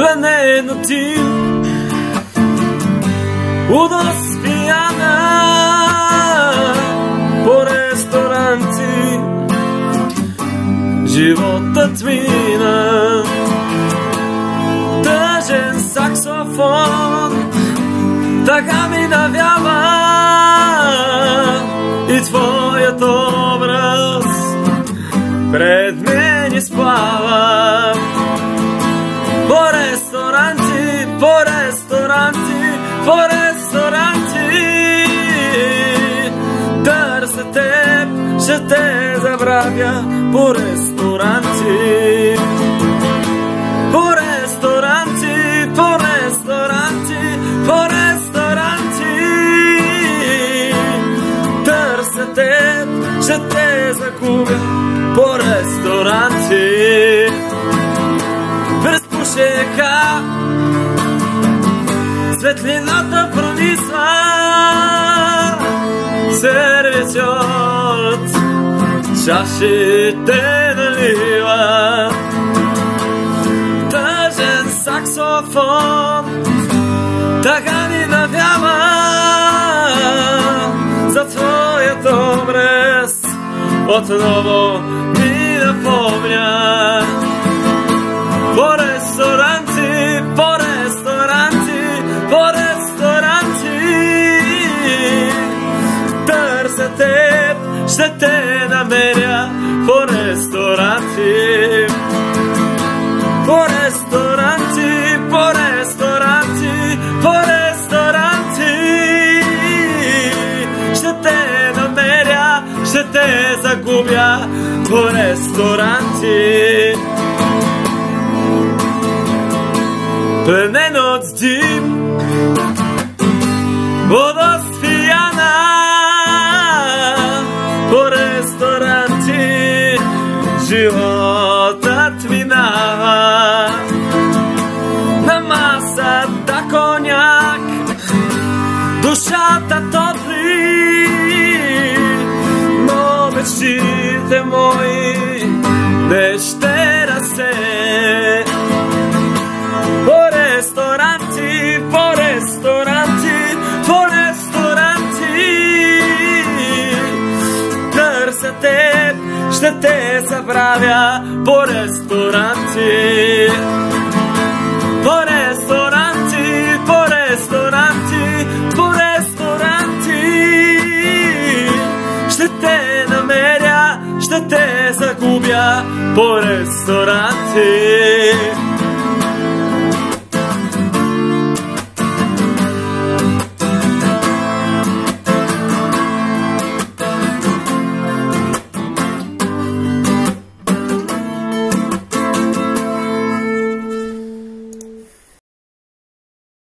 Pleneno ti udospijana po restoranci života tmina. Držen saksofon така ми навява и твоят образ пред мен изплава. По ресторанти, по ресторанти, по ресторанти търся теб, ще те забравя. По ресторанти, по ресторанти, по ресторанти, по ресторанти търся теб, ще те загубя. По ресторанти през пушека светлината пронисва. Сервизорът чашите налива. Тъжен саксофон така ни навява. За твоят образ отново ми напомня. По ресторанти, по ресторанти, по ресторанти търся теб, ще те намеря. По ресторанти, по ресторанти, по ресторанти, по ресторанти ще те намеря, ще те загубя. По ресторанти пленен от дим, водоспияна по ресторанти животът минава. На масата коняк, душата топли, но мечтите мои не ще разсе. По ресторанти, по ресторанти, по ресторанти търся теб, ще те забравя. По ресторанти, по ресторанти, по ресторанти, по ресторанти ще те намеря, ще те загубя. По ресторанти.